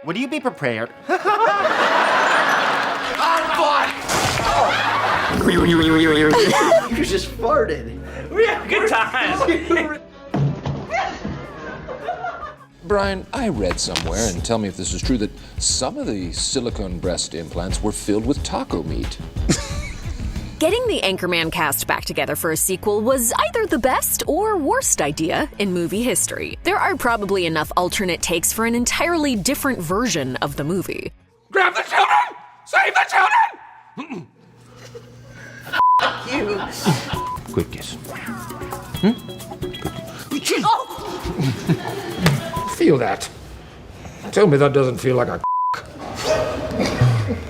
Would you be prepared? I'm fine! You just farted. We have good times. Brian, I read somewhere, and tell me if this is true, that some of the silicone breast implants were filled with taco meat. Getting the Anchorman cast back together for a sequel was either the best or worst idea in movie history. There are probably enough alternate takes for an entirely different version of the movie. Grab the children! Save the children! You. Quick kiss. Feel that. Tell me that doesn't feel like a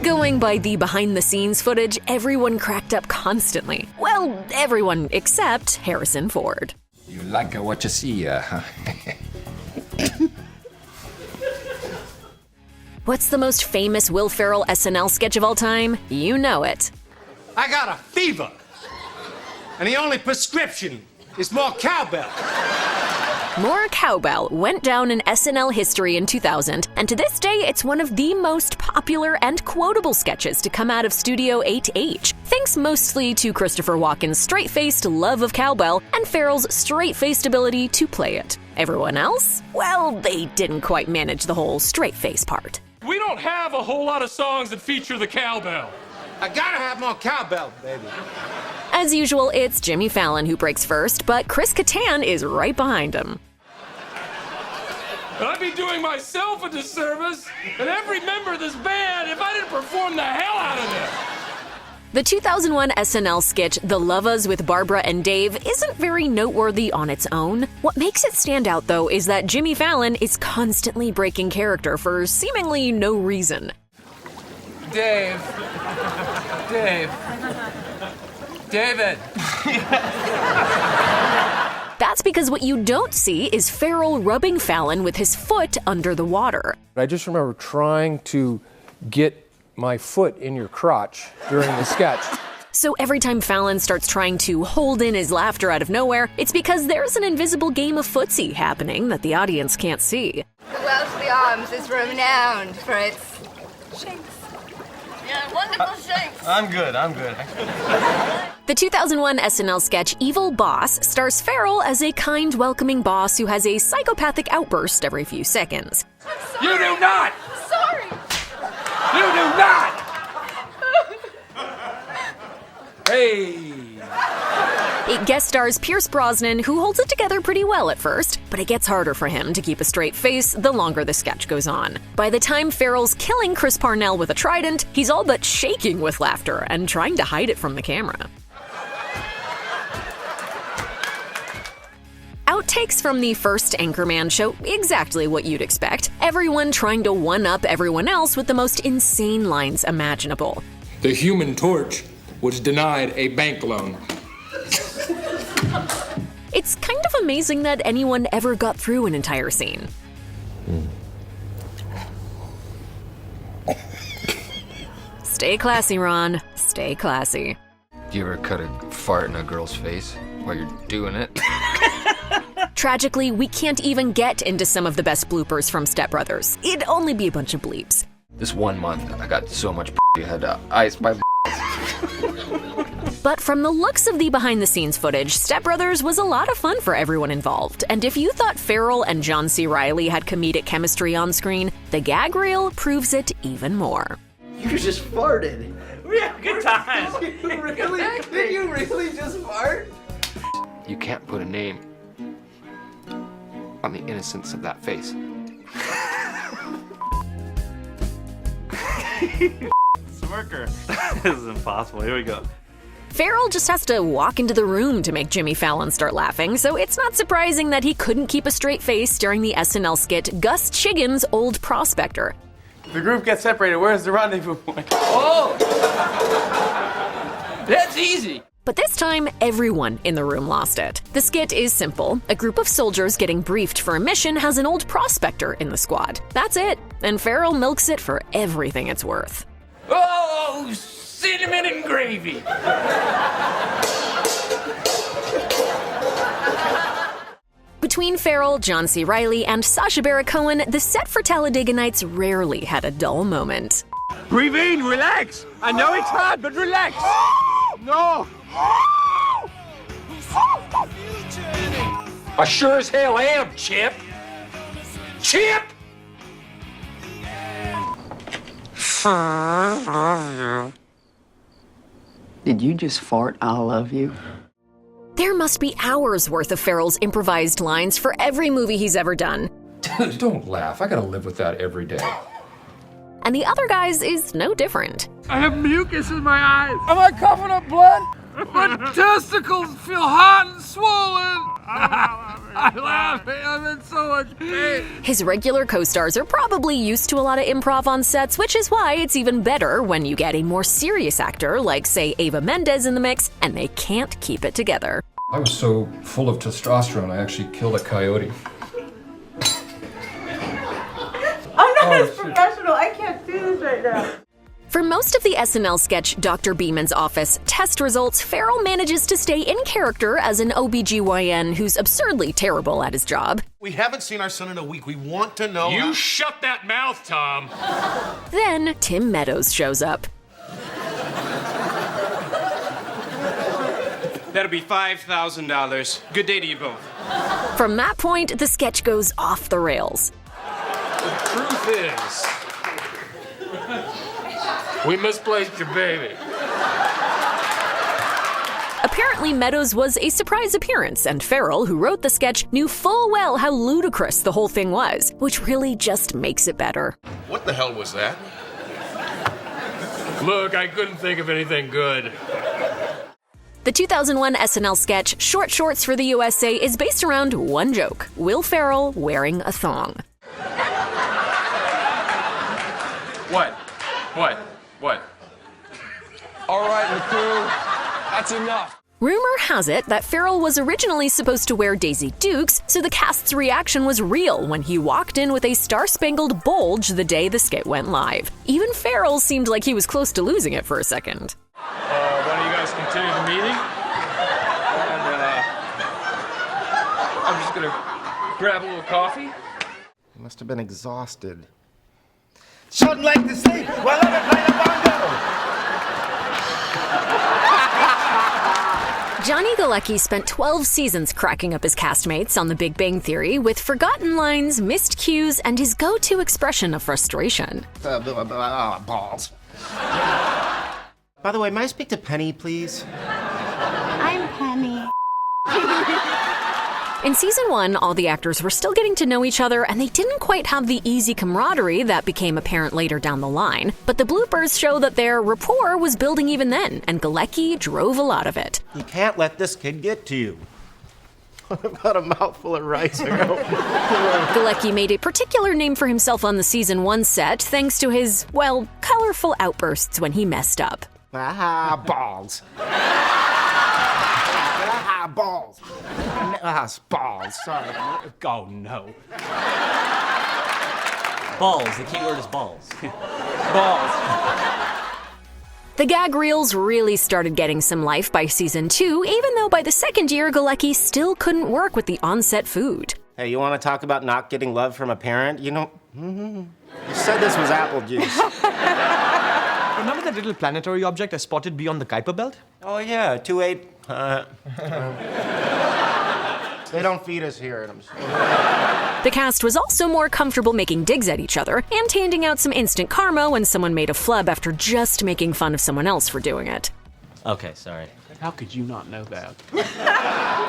Going by the behind-the-scenes footage, everyone cracked up constantly. Well, everyone except Harrison Ford. You like what you see, huh? What's the most famous Will Ferrell SNL sketch of all time? You know it. I got a fever, and the only prescription is more cowbell. More Cowbell went down in SNL history in 2000, and to this day, it's one of the most popular and quotable sketches to come out of Studio 8H, thanks mostly to Christopher Walken's straight-faced love of cowbell and Ferrell's straight-faced ability to play it. Everyone else? Well, they didn't quite manage the whole straight-face part. We don't have a whole lot of songs that feature the cowbell. I gotta have more cowbell, baby. As usual, it's Jimmy Fallon who breaks first, but Chris Kattan is right behind him. I'd be doing myself a disservice and every member of this band if I didn't perform the hell out of it. The 2001 SNL sketch The Lovas with Barbara and Dave isn't very noteworthy on its own. What makes it stand out, though, is that Jimmy Fallon is constantly breaking character for seemingly no reason. Dave. David. That's because what you don't see is Ferrell rubbing Fallon with his foot under the water. I just remember trying to get my foot in your crotch during the sketch. So every time Fallon starts trying to hold in his laughter out of nowhere, it's because there's an invisible game of footsie happening that the audience can't see. The Welsh of the Arms is renowned for its shakes. Yeah, wonderful shakes. I'm good. The 2001 SNL sketch Evil Boss stars Ferrell as a kind, welcoming boss who has a psychopathic outburst every few seconds. You do not! Sorry. You do not! Hey! It guest stars Pierce Brosnan, who holds it together pretty well at first, but it gets harder for him to keep a straight face the longer the sketch goes on. By the time Ferrell's killing Chris Parnell with a trident, he's all but shaking with laughter and trying to hide it from the camera. Outtakes from the first Anchorman show exactly what you'd expect. Everyone trying to one-up everyone else with the most insane lines imaginable. The Human Torch was denied a bank loan. It's kind of amazing that anyone ever got through an entire scene. Stay classy, Ron. Stay classy. Do you ever cut a fart in a girl's face while you're doing it? Tragically, we can't even get into some of the best bloopers from Step Brothers. It'd only be a bunch of bleeps. This 1 month, I got so much I had to ice my But from the looks of the behind-the-scenes footage, Step Brothers was a lot of fun for everyone involved. And if you thought Ferrell and John C. Reilly had comedic chemistry on screen, the gag reel proves it even more. You just farted. We have good times. Did you really just fart? You can't put a name on the innocence of that face. Smirker. This is impossible. Here we go. Ferrell just has to walk into the room to make Jimmy Fallon start laughing, so it's not surprising that he couldn't keep a straight face during the SNL skit Gus Chiggin's Old Prospector. If the group gets separated, where's the rendezvous point? Oh! That's easy. But this time, everyone in the room lost it. The skit is simple. A group of soldiers getting briefed for a mission has an old prospector in the squad. That's it. And Ferrell milks it for everything it's worth. Oh, cinnamon and gravy. Between Ferrell, John C. Reilly, and Sacha Baron Cohen, the set for Talladega Nights rarely had a dull moment. Breathe in, relax. I know it's hard, but relax. No. I sure as hell am, Chip. Chip! Did you just fart, I love you? There must be hours worth of Ferrell's improvised lines for every movie he's ever done. Don't laugh. I gotta live with that every day. And the other guy's is no different. I have mucus in my eyes. Am I coughing up blood? My testicles feel hot and swollen. I'm laughing. I'm in so much pain. His regular co-stars are probably used to a lot of improv on sets, which is why it's even better when you get a more serious actor like, say, Eva Mendes in the mix, and they can't keep it together. I was so full of testosterone, I actually killed a coyote. I'm not as professional. I can't do this right now. For most of the SNL sketch Dr. Beeman's Office test results, Ferrell manages to stay in character as an OBGYN who's absurdly terrible at his job. We haven't seen our son in a week. We want to know. You shut that mouth, Tom. Then Tim Meadows shows up. That'll be $5,000. Good day to you both. From that point, the sketch goes off the rails. The truth is, we misplaced your baby. Apparently, Meadows was a surprise appearance, and Ferrell, who wrote the sketch, knew full well how ludicrous the whole thing was, which really just makes it better. What the hell was that? Look, I couldn't think of anything good. The 2001 SNL sketch Short Shorts for the USA is based around one joke: Will Ferrell wearing a thong. What? All right, McCrew, that's enough. Rumor has it that Ferrell was originally supposed to wear Daisy Dukes, so the cast's reaction was real when he walked in with a star-spangled bulge the day the skit went live. Even Ferrell seemed like he was close to losing it for a second. Why don't you guys continue the meeting? And, I'm just gonna grab a little coffee. He must have been exhausted. Shouldn't like to sleep while I'm playing a bongo. Johnny Galecki spent 12 seasons cracking up his castmates on The Big Bang Theory with forgotten lines, missed cues, and his go-to expression of frustration. Balls. By the way, may I speak to Penny, please? I'm Penny. In season 1, all the actors were still getting to know each other, and they didn't quite have the easy camaraderie that became apparent later down the line. But the bloopers show that their rapport was building even then, and Galecki drove a lot of it. You can't let this kid get to you. I've got a mouthful of rice. Galecki made a particular name for himself on the season 1 set thanks to his, well, colorful outbursts when he messed up. Ah, balls. Balls. Balls. Sorry. Oh, no. Balls. The key word is balls. Balls. The gag reels really started getting some life by season 2, even though by the second year, Galecki still couldn't work with the on-set food. Hey, you want to talk about not getting love from a parent? You know, you said this was apple juice. Remember that little planetary object I spotted beyond the Kuiper Belt? Oh, yeah, 2-8. They don't feed us here. The cast was also more comfortable making digs at each other and handing out some instant karma when someone made a flub after just making fun of someone else for doing it. Okay, sorry. How could you not know that?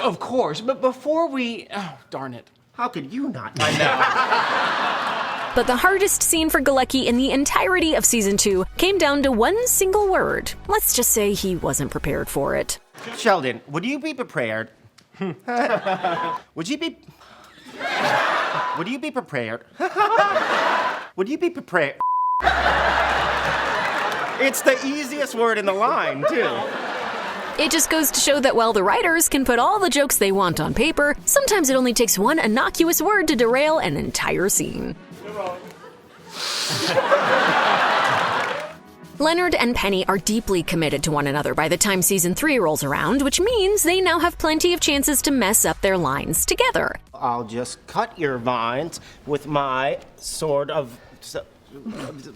Of course, but before we... Oh, darn it. How could you not? I know. But the hardest scene for Galecki in the entirety of season 2 came down to one single word. Let's just say he wasn't prepared for it. Sheldon, would you be prepared? Would you be prepared? Would you be prepared? It's the easiest word in the line, too. It just goes to show that while the writers can put all the jokes they want on paper, sometimes it only takes one innocuous word to derail an entire scene. Leonard and Penny are deeply committed to one another by the time season 3 rolls around, which means they now have plenty of chances to mess up their lines together. I'll just cut your vines with my sword of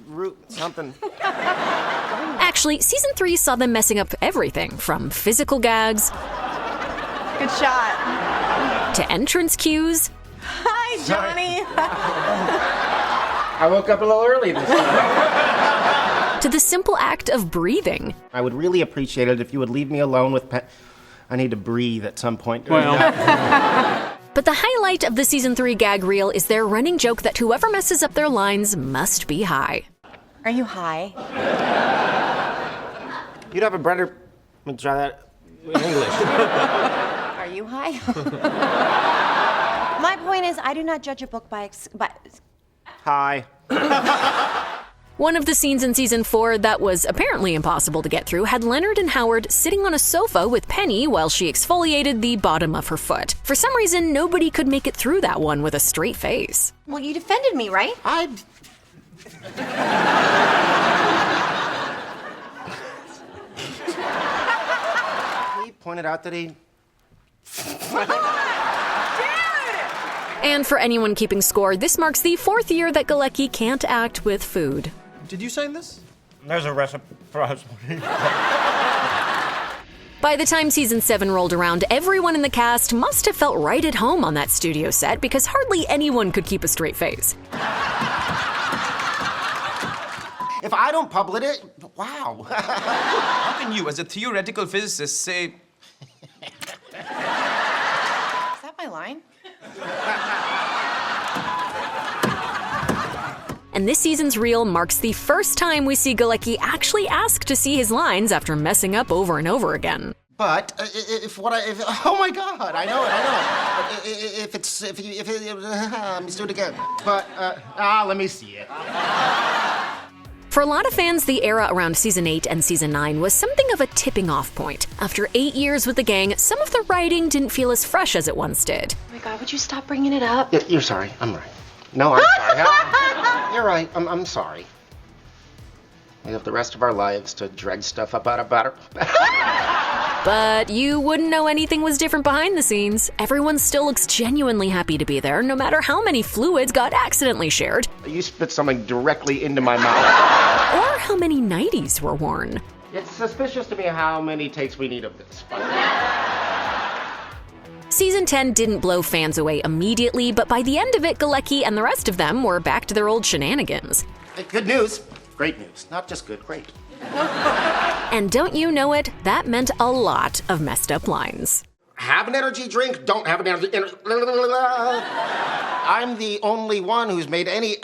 root something. Actually, season 3 saw them messing up everything from physical gags. Good shot. To entrance cues. Hi, Johnny. I woke up a little early this time. To the simple act of breathing. I would really appreciate it if you would leave me alone with I need to breathe at some point during that. But the highlight of the season 3 gag reel is their running joke that whoever messes up their lines must be high. Are you high? You'd have a better... Let me try that in English. Are you high? My point is, I do not judge a book by Hi. One of the scenes in season 4 that was apparently impossible to get through had Leonard and Howard sitting on a sofa with Penny while she exfoliated the bottom of her foot. For some reason, nobody could make it through that one with a straight face. Well, you defended me, right? He pointed out that he... And for anyone keeping score, this marks the 4th year that Galecki can't act with food. Did you sign this? There's a reciprocity. By the time season 7 rolled around, everyone in the cast must have felt right at home on that studio set because hardly anyone could keep a straight face. If I don't publish it, wow. How can you, as a theoretical physicist, say... Is that my line? And this season's reel marks the first time we see Galecki actually ask to see his lines after messing up over and over again. But oh my God, I know it. Let me do it again. But let me see it. For a lot of fans, the era around season 8 and season 9 was something of a tipping off point. After 8 years with the gang, some of the writing didn't feel as fresh as it once did. Oh my God, would you stop bringing it up? You're sorry, I'm right. No, I'm sorry. You're right, I'm sorry. We have the rest of our lives to dredge stuff up out of butter. But you wouldn't know anything was different behind the scenes. Everyone still looks genuinely happy to be there, no matter how many fluids got accidentally shared. You spit something directly into my mouth. Or how many nighties were worn. It's suspicious to me how many takes we need of this. Season 10 didn't blow fans away immediately, but by the end of it, Galecki and the rest of them were back to their old shenanigans. Good news. Great news. Not just good, great. And don't you know it, that meant a lot of messed up lines. Have an energy drink, don't have an energy... I'm the only one who's made any...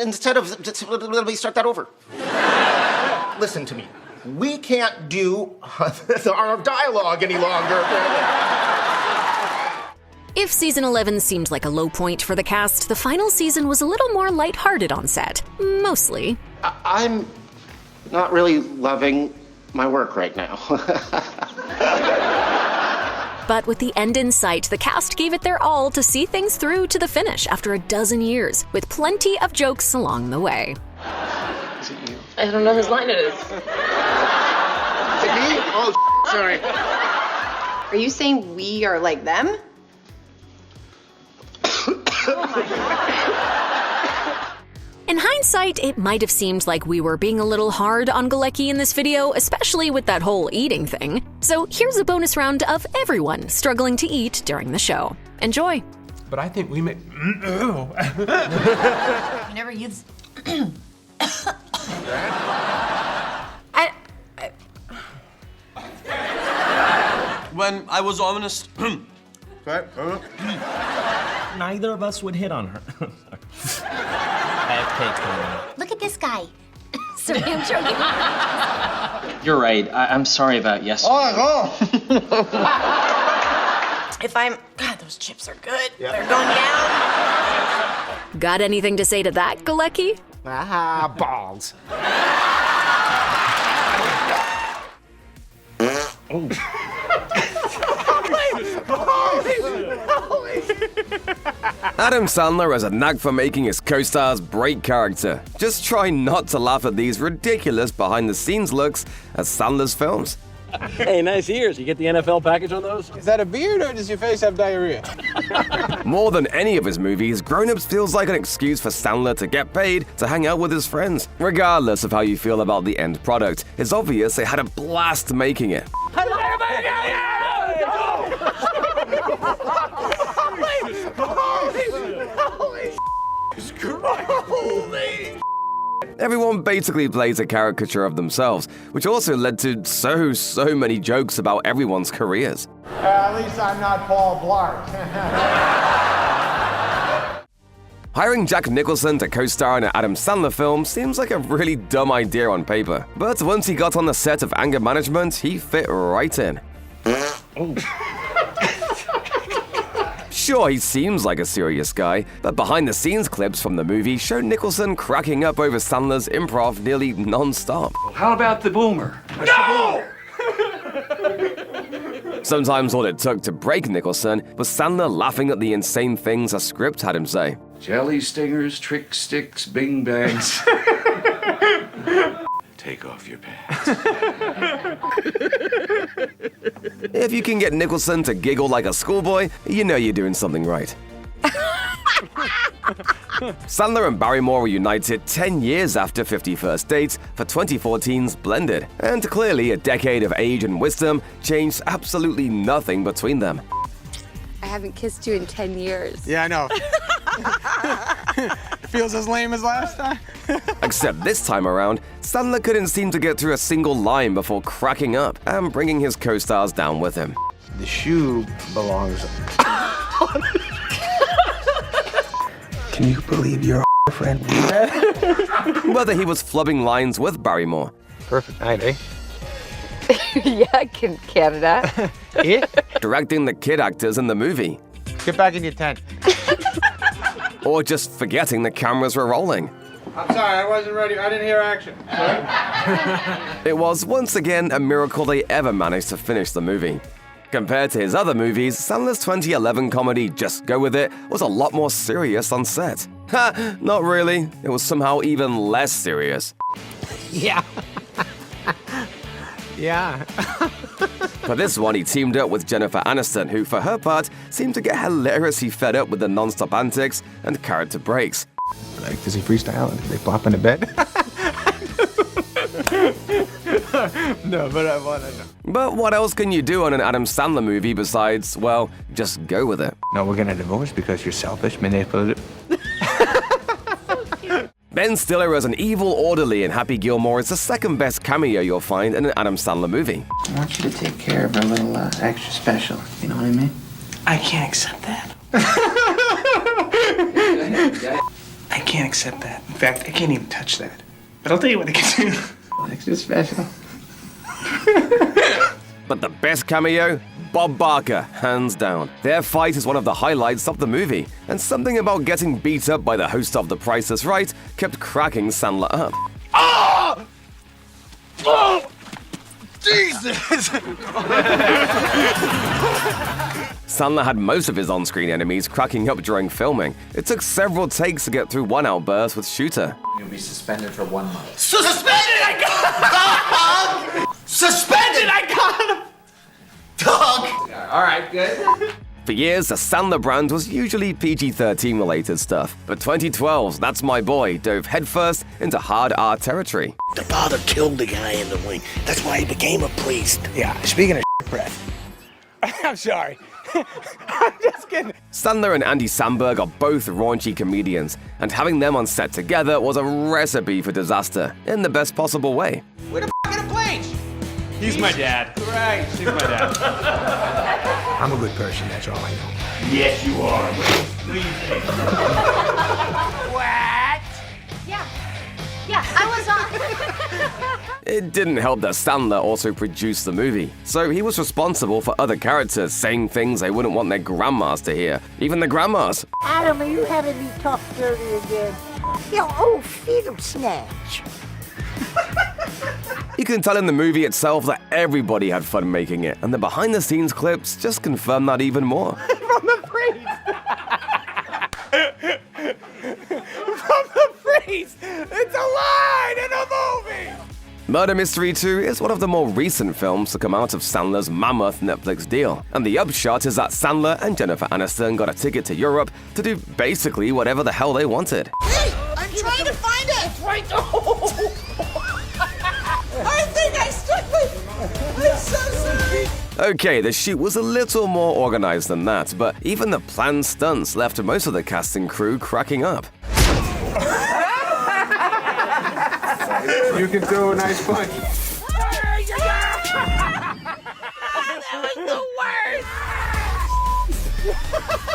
Instead of... Let me start that over. Listen to me. We can't do our dialogue any longer. If season 11 seemed like a low point for the cast, the final season was a little more lighthearted on set. Mostly. I'm not really loving my work right now. But with the end in sight, the cast gave it their all to see things through to the finish after a dozen years, with plenty of jokes along the way. Is it you? I don't know whose line it is. Is it me? Oh, sorry. Are you saying we are like them? In hindsight, it might have seemed like we were being a little hard on Galecki in this video, especially with that whole eating thing. So here's a bonus round of everyone struggling to eat during the show. Enjoy. But I think we may... You never use... When I was honest... Neither of us would hit on her. I have cake coming. Look at this guy. Sorry, I'm joking. You're right. I'm sorry about yesterday. Oh, If I'm... God, those chips are good. Yeah. They're going down. Got anything to say to that, Galecki? Balls. Adam Sandler has a knack for making his co-stars break character. Just try not to laugh at these ridiculous behind-the-scenes looks at Sandler's films. Hey, nice ears. You get the NFL package on those? Is that a beard or does your face have diarrhea? More than any of his movies, Grown Ups feels like an excuse for Sandler to get paid to hang out with his friends. Regardless of how you feel about the end product, it's obvious they had a blast making it. Everyone basically plays a caricature of themselves, which also led to so many jokes about everyone's careers. At least I'm not Paul Blart. Hiring Jack Nicholson to co-star in an Adam Sandler film seems like a really dumb idea on paper. But once he got on the set of Anger Management, he fit right in. Sure, he seems like a serious guy, but behind-the-scenes clips from the movie show Nicholson cracking up over Sandler's improv nearly non-stop. How about the boomer? No! Sometimes all it took to break Nicholson was Sandler laughing at the insane things a script had him say. Jelly stingers, trick sticks, bing bangs. Take off your pants. If you can get Nicholson to giggle like a schoolboy, you know you're doing something right. Sandler and Barrymore were united 10 years after 50 First Dates for 2014's Blended, and clearly a decade of age and wisdom changed absolutely nothing between them. I haven't kissed you in 10 years. Yeah, I know. Feels as lame as last time. Except this time around, Sandler couldn't seem to get through a single line before cracking up and bringing his co-stars down with him. The shoe belongs. Can you believe your friend? Whether he was flubbing lines with Barrymore. Perfect night, eh? Yeah, Canada. Yeah? Directing the kid actors in the movie. Get back in your tent. Or just forgetting the cameras were rolling. I'm sorry, I wasn't ready. I didn't hear action. It was once again a miracle they ever managed to finish the movie. Compared to his other movies, Sandler's 2011 comedy Just Go With It was a lot more serious on set. Ha! Not really. It was somehow even less serious. Yeah. Yeah. For this one, he teamed up with Jennifer Aniston, who, for her part, seemed to get hilariously fed up with the non-stop antics and character breaks. Like, does he freestyle? Do they pop into bed? No, but I want to know. But what else can you do on an Adam Sandler movie besides, well, just go with it? No, we're gonna divorce because you're selfish, manipulative. Ben Stiller as an evil orderly in Happy Gilmore is the second best cameo you'll find in an Adam Sandler movie. I want you to take care of a little extra special. You know what I mean? I can't accept that. I can't accept that. In fact, I can't even touch that. But I'll tell you what I can do. Extra special. But the best cameo? Bob Barker, hands down. Their fight is one of the highlights of the movie, and something about getting beat up by the host of The Price is Right kept cracking Sandler up. Oh! Oh! Jesus! Sandler had most of his on-screen enemies cracking up during filming. It took several takes to get through one outburst with Shooter. You'll be suspended for 1 month. Suspended! I got him! Suspended! I got him! Dog! All right, good. For years, the Sandler brand was usually PG-13 related stuff, but 2012's That's My Boy dove headfirst into hard R territory. The father killed the guy in the wing. That's why he became a priest. Yeah, speaking of breath. I'm sorry. I'm just kidding. Sandler and Andy Samberg are both raunchy comedians, and having them on set together was a recipe for disaster in the best possible way. Where the f*** are the planes? He's my dad. Right. He's my dad. I'm a good person, that's all I know. Yes, you are. What? Yeah, I was on. It didn't help that Sandler also produced the movie, so he was responsible for other characters saying things they wouldn't want their grandmas to hear, even the grandmas. Adam, are you having me talk dirty again? You old fiddle snatch. You can tell in the movie itself that everybody had fun making it, and the behind-the-scenes clips just confirm that even more. From the priest! From the priest! It's a line in a movie! Murder Mystery 2 is one of the more recent films to come out of Sandler's mammoth Netflix deal, and the upshot is that Sandler and Jennifer Aniston got a ticket to Europe to do basically whatever the hell they wanted. Hey! I'm trying to find it! It's right there! I think I stuck it! I'm so sorry! Okay, the shoot was a little more organized than that, but even the planned stunts left most of the cast and crew cracking up. You can throw a nice punch. That was the worst!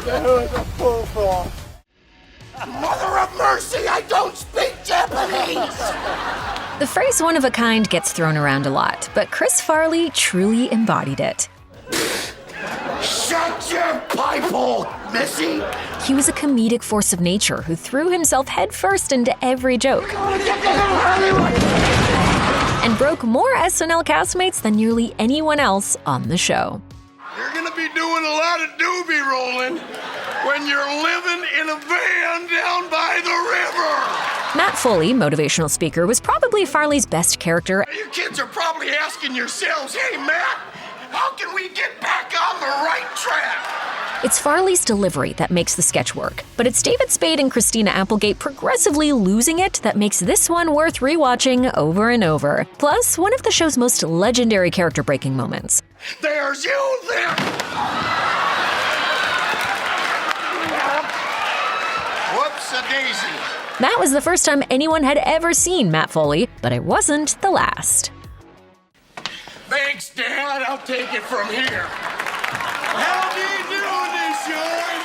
That was a full fall. Mother of mercy, I don't speak Japanese! The phrase one of a kind gets thrown around a lot, but Chris Farley truly embodied it. Shut your pipe hole, Missy! He was a comedic force of nature who threw himself headfirst into every joke and broke more SNL castmates than nearly anyone else on the show. You're gonna be doing a lot of doobie rolling when you're living in a van down by the river! Matt Foley, motivational speaker, was probably Farley's best character. You kids are probably asking yourselves, hey, Matt, how can we get back on the right track? It's Farley's delivery that makes the sketch work, but it's David Spade and Christina Applegate progressively losing it that makes this one worth rewatching over and over. Plus, one of the show's most legendary character-breaking moments. There's you there! Whoops-a-daisy. That was the first time anyone had ever seen Matt Foley, but it wasn't the last. Thanks, Dad. I'll take it from here. How do you do this, Sean?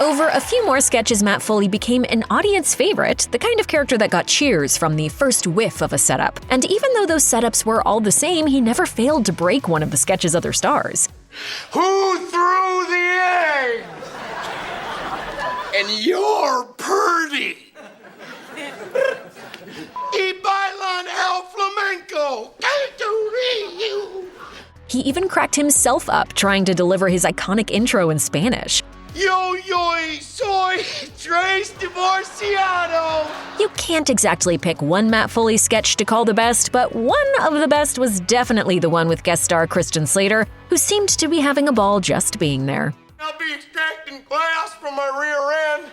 Over a few more sketches, Matt Foley became an audience favorite, the kind of character that got cheers from the first whiff of a setup. And even though those setups were all the same, he never failed to break one of the sketch's other stars. Who threw the egg? And you're Purdy. Y bailan el flamenco. He even cracked himself up trying to deliver his iconic intro in Spanish. Yo soy tres divorciado. You can't exactly pick one Matt Foley sketch to call the best, but one of the best was definitely the one with guest star Christian Slater, who seemed to be having a ball just being there. I'll be extracting glass from my rear end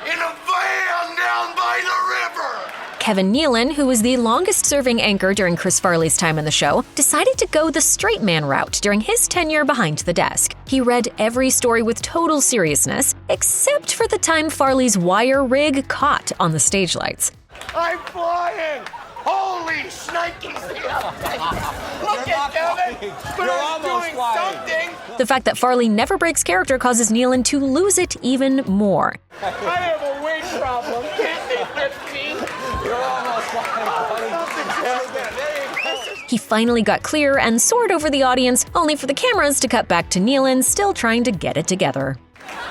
in a van down by the river. Kevin Nealon, who was the longest-serving anchor during Chris Farley's time on the show, decided to go the straight man route during his tenure behind the desk. He read every story with total seriousness, except for the time Farley's wire rig caught on the stage lights. I'm flying! Holy shnikes! Look at Kevin! But I'm doing something! The fact that Farley never breaks character causes Nealon to lose it even more. I have a weight problem. Can't they lift me? You're almost flying, buddy. He finally got clear and soared over the audience, only for the cameras to cut back to Nealon still trying to get it together.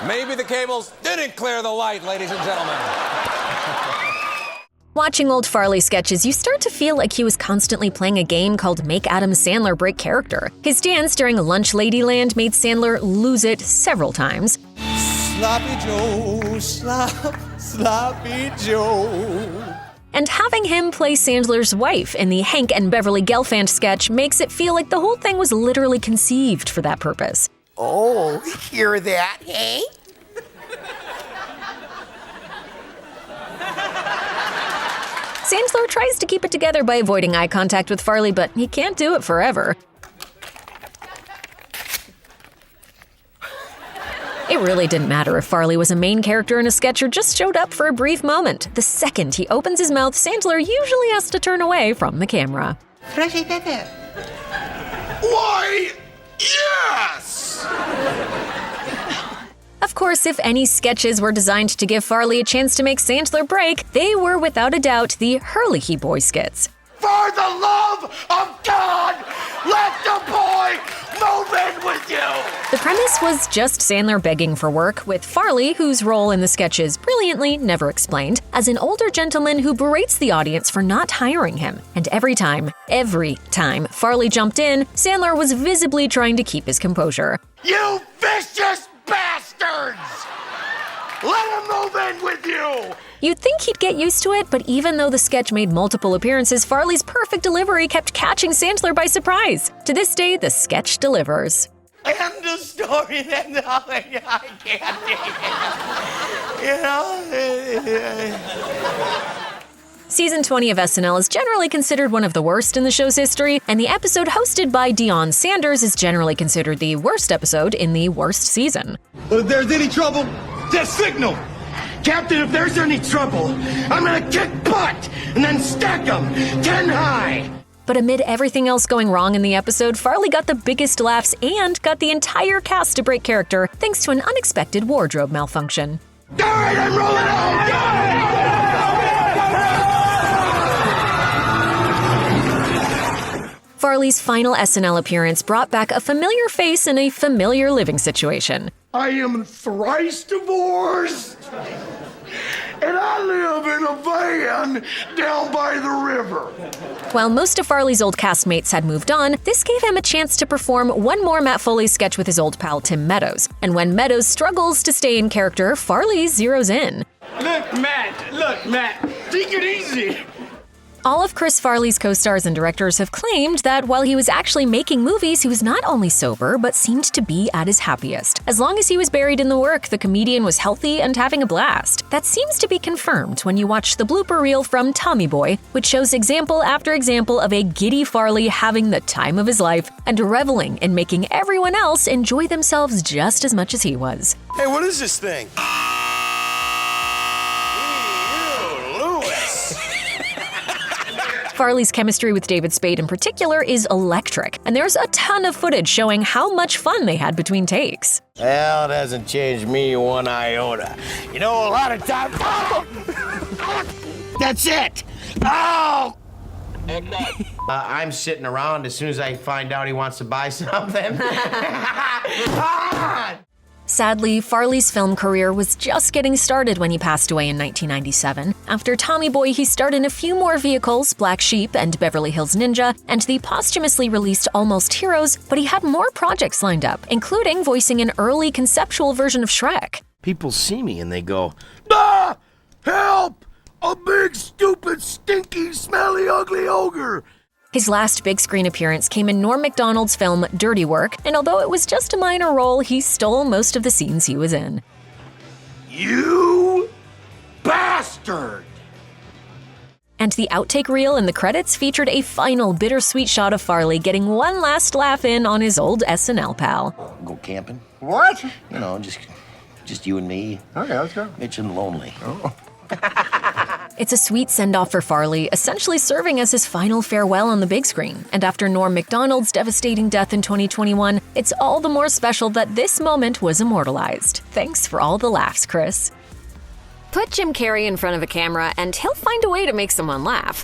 Maybe the cables didn't clear the light, ladies and gentlemen. Watching old Farley sketches, you start to feel like he was constantly playing a game called Make Adam Sandler Break Character. His dance during Lunch Ladyland made Sandler lose it several times. Sloppy Joe, sloppy Joe. And having him play Sandler's wife in the Hank and Beverly Gelfand sketch makes it feel like the whole thing was literally conceived for that purpose. Oh, hear that, hey? Sandler tries to keep it together by avoiding eye contact with Farley, but he can't do it forever. It really didn't matter if Farley was a main character in a sketch or just showed up for a brief moment. The second he opens his mouth, Sandler usually has to turn away from the camera. Freshy pepper. Why, yes! Of course, if any sketches were designed to give Farley a chance to make Sandler break, they were without a doubt the Hurley Boy skits. For the love of God, let the boy move in with you! The premise was just Sandler begging for work, with Farley, whose role in the sketch is brilliantly never explained, as an older gentleman who berates the audience for not hiring him. And every time Farley jumped in, Sandler was visibly trying to keep his composure. You vicious bastards! Let him move in with you! You'd think he'd get used to it, but even though the sketch made multiple appearances, Farley's perfect delivery kept catching Sandler by surprise. To this day, the sketch delivers. End of story, then I can't take it. You know? Season 20 of SNL is generally considered one of the worst in the show's history, and the episode hosted by Deion Sanders is generally considered the worst episode in the worst season. If there's any trouble, just signal. Captain, if there's any trouble, I'm gonna kick butt and then stack them 10 high. But amid everything else going wrong in the episode, Farley got the biggest laughs and got the entire cast to break character thanks to an unexpected wardrobe malfunction. All right, I'm rolling out! Farley's final SNL appearance brought back a familiar face in a familiar living situation. I am thrice divorced, and I live in a van down by the river. While most of Farley's old castmates had moved on, this gave him a chance to perform one more Matt Foley sketch with his old pal Tim Meadows. And when Meadows struggles to stay in character, Farley zeroes in. Look, Matt, take it easy. All of Chris Farley's co-stars and directors have claimed that while he was actually making movies, he was not only sober, but seemed to be at his happiest. As long as he was buried in the work, the comedian was healthy and having a blast. That seems to be confirmed when you watch the blooper reel from Tommy Boy, which shows example after example of a giddy Farley having the time of his life and reveling in making everyone else enjoy themselves just as much as he was. Hey, what is this thing? Farley's chemistry with David Spade in particular is electric, and there's a ton of footage showing how much fun they had between takes. Well, it hasn't changed me one iota. You know, a lot of times... That's it! Oh! I'm sitting around as soon as I find out he wants to buy something. Sadly, Farley's film career was just getting started when he passed away in 1997. After Tommy Boy, he starred in a few more vehicles, Black Sheep and Beverly Hills Ninja, and the posthumously released Almost Heroes, but he had more projects lined up, including voicing an early conceptual version of Shrek. People see me and they go, "Ah! Help! A big, stupid, stinky, smelly, ugly ogre!" His last big screen appearance came in Norm Macdonald's film Dirty Work, and although it was just a minor role, he stole most of the scenes he was in. You bastard! And the outtake reel in the credits featured a final bittersweet shot of Farley getting one last laugh in on his old SNL pal. Go camping? What? You know, just you and me. Okay, let's go. Mitch and Lonely. Oh. It's a sweet send-off for Farley, essentially serving as his final farewell on the big screen. And after Norm Macdonald's devastating death in 2021, it's all the more special that this moment was immortalized. Thanks for all the laughs, Chris. Put Jim Carrey in front of a camera and he'll find a way to make someone laugh.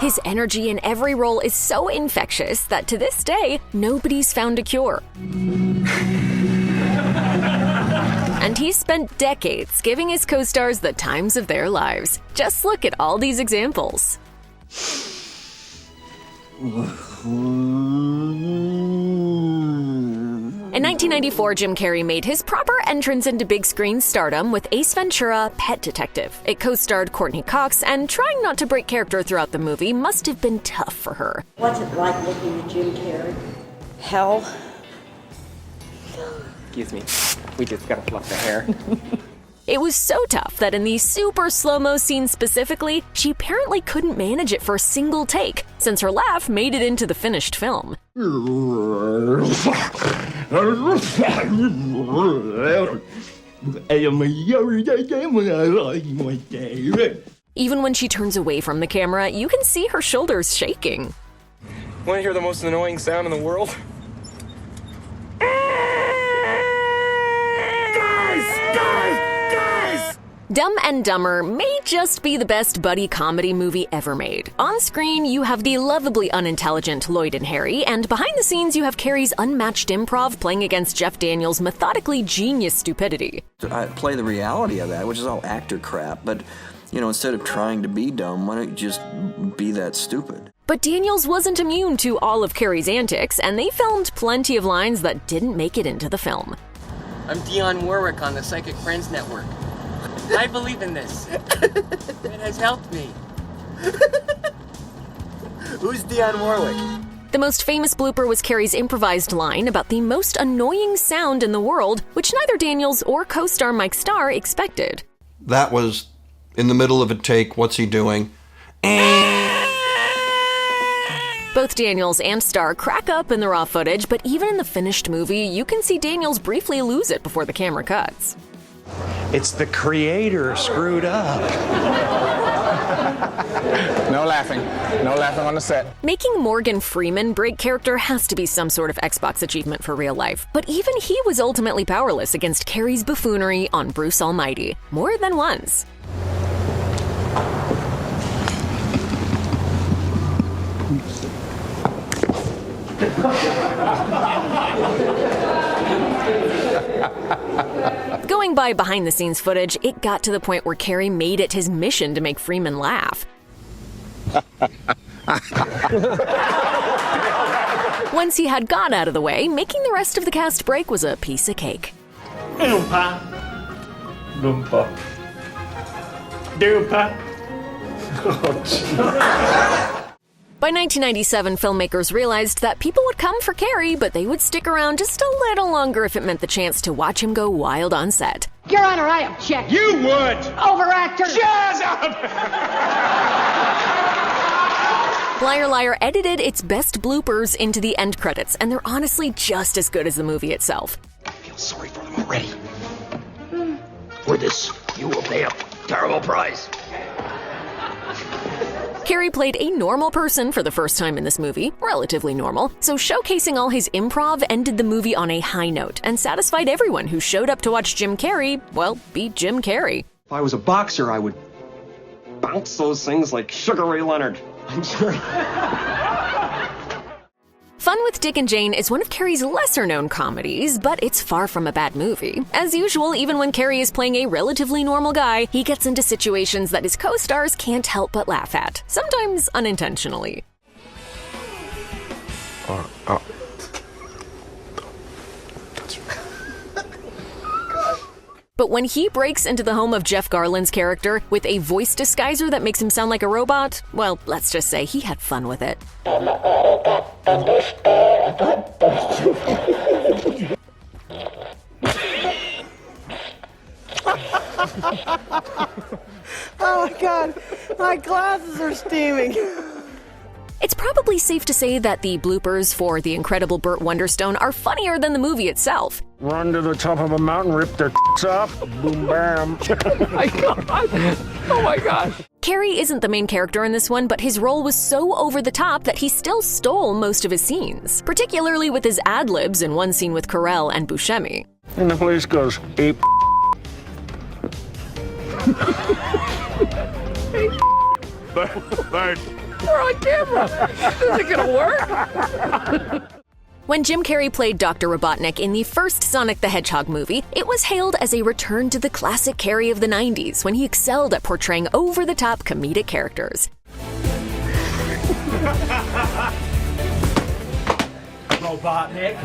His energy in every role is so infectious that to this day, nobody's found a cure. And he's spent decades giving his co-stars the times of their lives. Just look at all these examples. In 1994, Jim Carrey made his proper entrance into big screen stardom with Ace Ventura: Pet Detective. It co-starred Courtney Cox, and trying not to break character throughout the movie must have been tough for her. What's it like looking at Jim Carrey? Hell. Excuse me. We just gotta fluff the hair. It was so tough that in the super slow-mo scene specifically, she apparently couldn't manage it for a single take, since her laugh made it into the finished film. Even when she turns away from the camera, you can see her shoulders shaking. Want to hear the most annoying sound in the world? Guys! Dumb and Dumber may just be the best buddy comedy movie ever made. On screen, you have the lovably unintelligent Lloyd and Harry, and behind the scenes, you have Carrey's unmatched improv playing against Jeff Daniels' methodically genius stupidity. I play the reality of that, which is all actor crap, but, you know, instead of trying to be dumb, why don't you just be that stupid? But Daniels wasn't immune to all of Carrey's antics, and they filmed plenty of lines that didn't make it into the film. I'm Dionne Warwick on the Psychic Friends Network. I believe in this. It has helped me. Who's Dionne Warwick? The most famous blooper was Carrey's improvised line about the most annoying sound in the world, which neither Daniels or co-star Mike Starr expected. That was in the middle of a take. What's he doing? Both Daniels and Starr crack up in the raw footage, but even in the finished movie, you can see Daniels briefly lose it before the camera cuts. It's the creator screwed up. No laughing. No laughing on the set. Making Morgan Freeman break character has to be some sort of Xbox achievement for real life, but even he was ultimately powerless against Carrey's buffoonery on Bruce Almighty, more than once. Going by behind-the-scenes footage, it got to the point where Carrey made it his mission to make Freeman laugh. Once he had God out of the way, making the rest of the cast break was a piece of cake. Oompa. Loompa. Doompa. By 1997, filmmakers realized that people would come for Carrey, but they would stick around just a little longer if it meant the chance to watch him go wild on set. Your Honor, I object. You would! Overactor! Shut up! Liar Liar edited its best bloopers into the end credits, and they're honestly just as good as the movie itself. I feel sorry for them already. For this, you will pay a terrible price. Carrey played a normal person for the first time in this movie, relatively normal, so showcasing all his improv ended the movie on a high note and satisfied everyone who showed up to watch Jim Carrey, well, be Jim Carrey. If I was a boxer, I would bounce those things like Sugar Ray Leonard. I'm sorry. Fun with Dick and Jane is one of Carrey's lesser-known comedies, but it's far from a bad movie. As usual, even when Carrey is playing a relatively normal guy, he gets into situations that his co-stars can't help but laugh at, sometimes unintentionally. But when he breaks into the home of Jeff Garland's character with a voice disguiser that makes him sound like a robot, well, let's just say he had fun with it. Oh my God, my glasses are steaming. It's probably safe to say that the bloopers for The Incredible Burt Wonderstone are funnier than the movie itself. Run to the top of a mountain, rip their off, boom bam. Oh my God. Oh my gosh. Carrey isn't the main character in this one, but his role was so over the top that he still stole most of his scenes, particularly with his ad-libs in one scene with Carrell and Buscemi. And the police goes, ape. Bird. We're on camera. This isn't gonna work. When Jim Carrey played Dr. Robotnik in the first Sonic the Hedgehog movie, it was hailed as a return to the classic Carrey of the 90s when he excelled at portraying over-the-top comedic characters. Robotnik.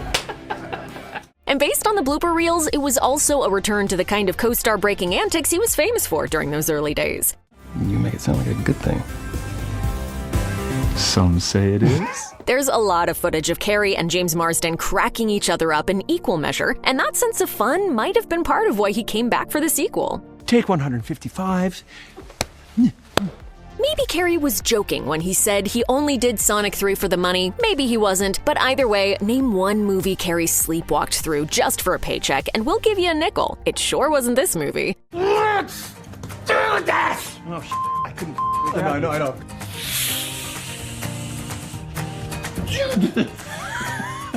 And based on the blooper reels, it was also a return to the kind of co-star breaking antics he was famous for during those early days. You make it sound like a good thing. Some say it is. There's a lot of footage of Carrey and James Marsden cracking each other up in equal measure, and that sense of fun might have been part of why he came back for the sequel. Take 155. Maybe Carrey was joking when he said he only did Sonic 3 for the money. Maybe he wasn't, but either way, name one movie Carrey sleepwalked through just for a paycheck, and we'll give you a nickel. It sure wasn't this movie. Let's do this! Oh, I couldn't. I know.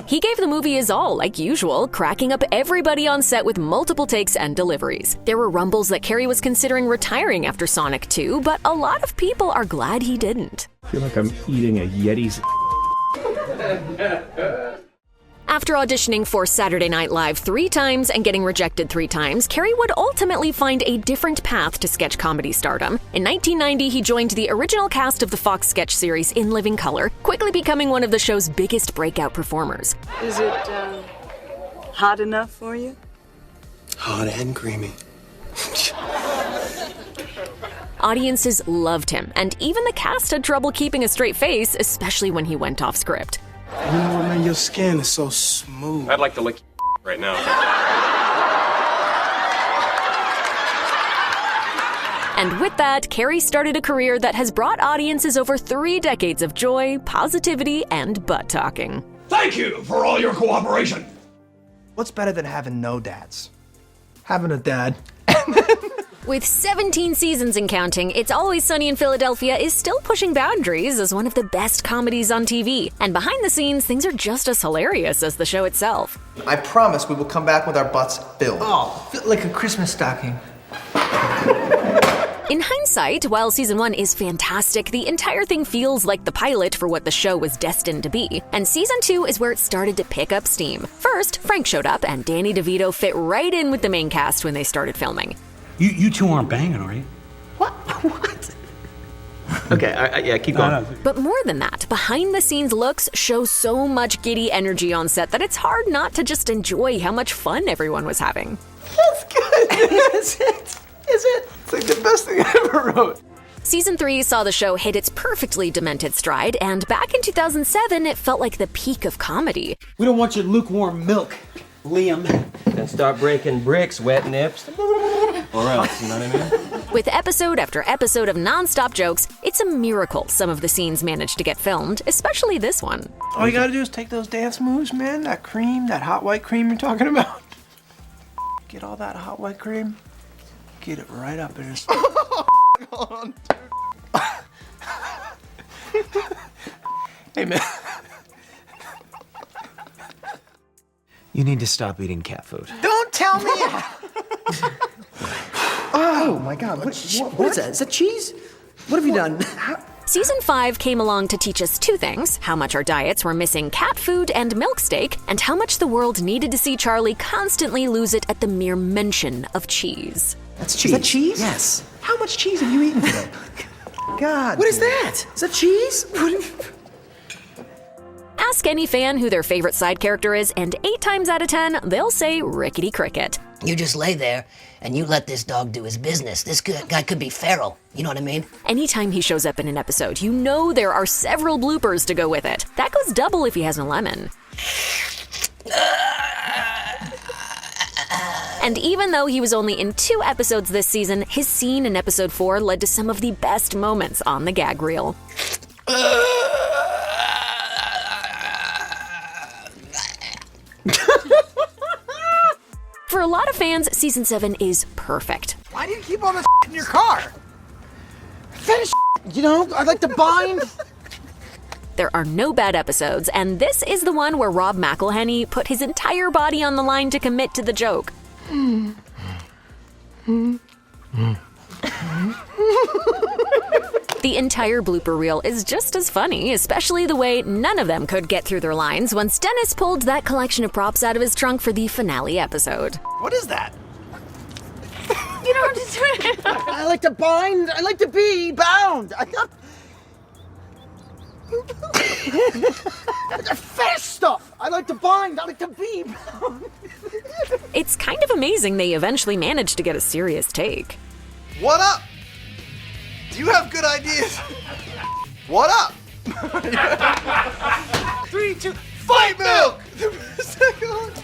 He gave the movie his all, like usual, cracking up everybody on set with multiple takes and deliveries. There were rumbles that Carrey was considering retiring after Sonic 2, but a lot of people are glad he didn't. I feel like I'm eating a Yeti's. After auditioning for Saturday Night Live 3 times and getting rejected 3 times, Carrey would ultimately find a different path to sketch comedy stardom. In 1990, he joined the original cast of the Fox sketch series In Living Color, quickly becoming one of the show's biggest breakout performers. Is it hot enough for you? Hot and creamy. Audiences loved him, and even the cast had trouble keeping a straight face, especially when he went off script. You know what, man? Your skin is so smooth. I'd like to lick right now. And with that, Carrey started a career that has brought audiences over 3 decades of joy, positivity, and butt talking. Thank you for all your cooperation. What's better than having no dads? Having a dad. With 17 seasons and counting, It's Always Sunny in Philadelphia is still pushing boundaries as one of the best comedies on TV. And behind the scenes, things are just as hilarious as the show itself. I promise we will come back with our butts filled. Oh, like a Christmas stocking. In hindsight, while season 1 is fantastic, the entire thing feels like the pilot for what the show was destined to be. And season 2 is where it started to pick up steam. First, Frank showed up, and Danny DeVito fit right in with the main cast when they started filming. You two aren't banging, are you? What? Okay, yeah, keep going. But more than that, behind-the-scenes looks show so much giddy energy on set that it's hard not to just enjoy how much fun everyone was having. That's good. Is it? It's like the best thing I ever wrote. Season 3 saw the show hit its perfectly demented stride, and back in 2007, it felt like the peak of comedy. We don't want your lukewarm milk, Liam. And start breaking bricks, wet nips. Or else, you know what I mean? With episode after episode of non-stop jokes, it's a miracle some of the scenes managed to get filmed, especially this one. All you gotta do is take those dance moves, man. That cream, that hot white cream you're talking about. Get all that hot white cream. Get it right up in his... Hold on, dude. Hey, man. You need to stop eating cat food. Don't tell me! Oh my God, what is that? Is that cheese? What have you done? Season 5 came along to teach us 2 things: how much our diets were missing cat food and milk steak, and how much the world needed to see Charlie constantly lose it at the mere mention of cheese. That's cheese. Is that cheese? Yes. How much cheese have you eaten today? God. What is that? Is that cheese? Ask any fan who their favorite side character is, and 8 times out of 10, they'll say Rickety Cricket. You just lay there and you let this dog do his business. This guy could be Ferrell. You know what I mean? Anytime he shows up in an episode, you know there are several bloopers to go with it. That goes double if he has a lemon. And even though he was only in 2 episodes this season, his scene in episode 4 led to some of the best moments on the gag reel. For a lot of fans, season 7 is perfect. Why do you keep all this in your car? Finish, you know, I like to bind. There are no bad episodes, and this is the one where Rob McElhenney put his entire body on the line to commit to the joke. The entire blooper reel is just as funny, especially the way none of them could get through their lines once Dennis pulled that collection of props out of his trunk for the finale episode. What is that? You don't just do it. I like to bind. I like to be bound. Fast stuff. I like to bind. I like to be bound. It's kind of amazing they eventually managed to get a serious take. What up? Do you have good ideas? What up? 3, 2, fight milk!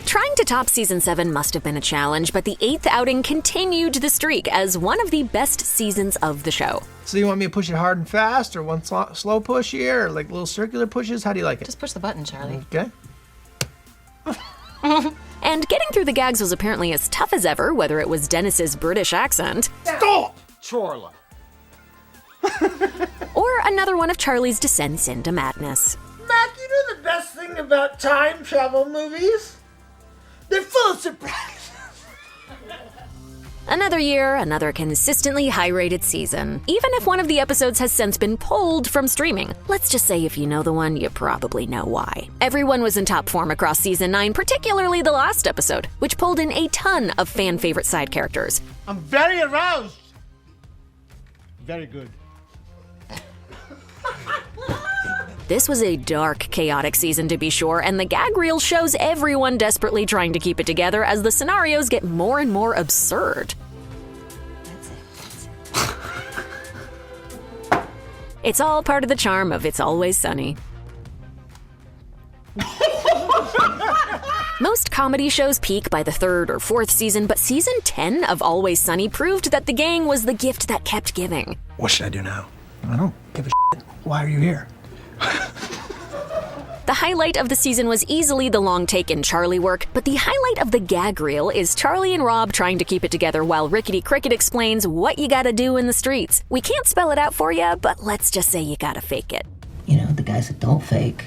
Trying to top season 7 must have been a challenge, but the 8th outing continued the streak as one of the best seasons of the show. So you want me to push it hard and fast, or one slow push here, or like little circular pushes? How do you like it? Just push the button, Charlie. Okay. And getting through the gags was apparently as tough as ever, whether it was Dennis's British accent. Stop! Chorla. Or another one of Charlie's descents into madness. Mac, you know the best thing about time travel movies? They're full of surprises. Another year, another consistently high-rated season. Even if one of the episodes has since been pulled from streaming. Let's just say if you know the one, you probably know why. Everyone was in top form across season 9, particularly the last episode, which pulled in a ton of fan-favorite side characters. I'm very aroused. Very good. This was a dark, chaotic season to be sure, and the gag reel shows everyone desperately trying to keep it together as the scenarios get more and more absurd. It's all part of the charm of It's Always Sunny. Most comedy shows peak by the 3rd or 4th season, but season 10 of Always Sunny proved that the gang was the gift that kept giving. What should I do now? I don't give a shit. Why are you here? The highlight of the season was easily the long take in Charlie work, but the highlight of the gag reel is Charlie and Rob trying to keep it together while Rickety Cricket explains what you gotta do in the streets. We can't spell it out for you, but let's just say you gotta fake it. You know, the guys that don't fake.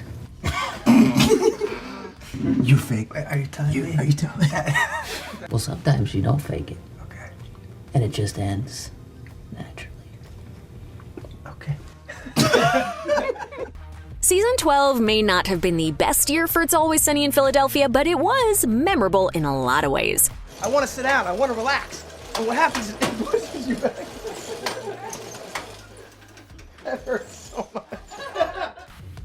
You fake. Are you telling me? Are you telling me that? Well, sometimes you don't fake it. Okay. And it just ends naturally. Okay. Season 12 may not have been the best year for It's Always Sunny in Philadelphia, but it was memorable in a lot of ways. I want to sit down. I want to relax. And what happens is it pushes you back. That hurts so much.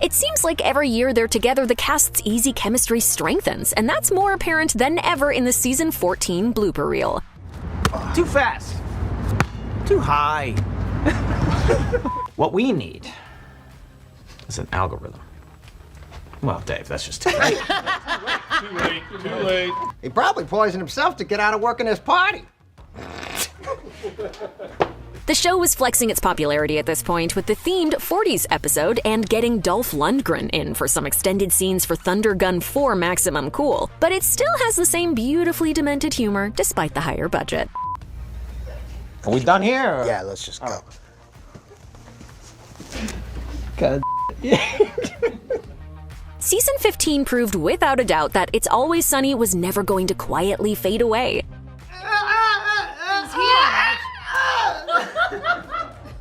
It seems like every year they're together, the cast's easy chemistry strengthens, and that's more apparent than ever in the season 14 blooper reel. Too fast. Too high. What we need is an algorithm. Well, Dave, that's just too late. Too late. He probably poisoned himself to get out of working his party. The show was flexing its popularity at this point with the themed 40s episode and getting Dolph Lundgren in for some extended scenes for Thunder Gun 4 Maximum Cool, but it still has the same beautifully demented humor despite the higher budget. Are we done here? Or? Yeah, let's just go. God. Season 15 proved without a doubt that It's Always Sunny was never going to quietly fade away.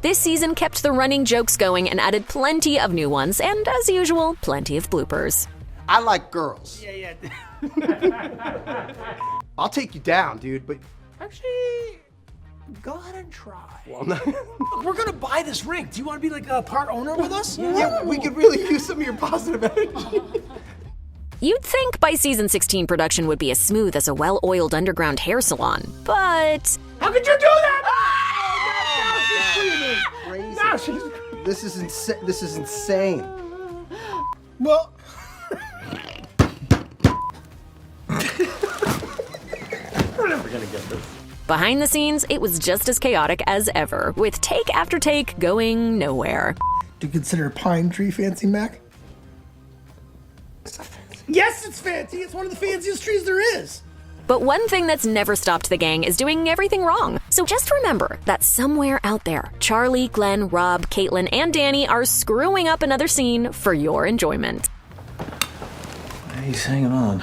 This season kept the running jokes going and added plenty of new ones, and as usual, plenty of bloopers. I like girls. Yeah. I'll take you down, dude, but actually, go ahead and try. Well, no. Look, we're gonna buy this ring. Do you want to be like a part owner with us? Yeah, we could really use some of your positive energy. You'd think by season 16 production would be as smooth as a well-oiled underground hair salon, but... How could you do that? Crazy. Now she's This is insane. Well, We're never gonna get this. behind the scenes, it was just as chaotic as ever, with take after take going nowhere. do you consider a pine tree fancy, Mac? Yes, it's fancy. It's one of the fanciest trees there is. But one thing that's never stopped the gang is doing everything wrong. So just remember that somewhere out there, Charlie, Glenn, Rob, Caitlin, and Danny are screwing up another scene for your enjoyment. He's hanging on.